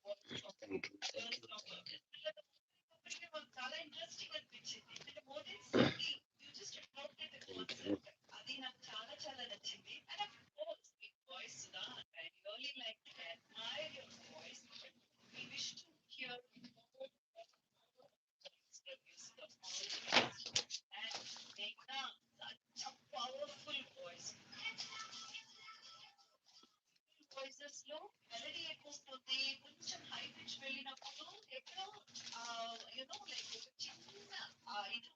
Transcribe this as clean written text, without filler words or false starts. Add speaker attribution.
Speaker 1: Thank you. Thank you. Thank you.
Speaker 2: చాలా interesting అనిపించింది. అంటే more than you just adapted the
Speaker 1: thank you.
Speaker 2: Concept. అది నాకు చాలా చాలా నచ్చింది. అండ్ ఆఫ్ కోర్స్ మీ voice Sudha, I really like to admire your voice. We wish to hear more from you, Sudha. And Meghna, such a powerful voice. Voices లో melody ఎక్కువ వస్తుంది, కొంచెం హై పిచ్ వెళ్ళినప్పుడు ఎక్కడో యునో లైక్ ఒక చిన్న ఇది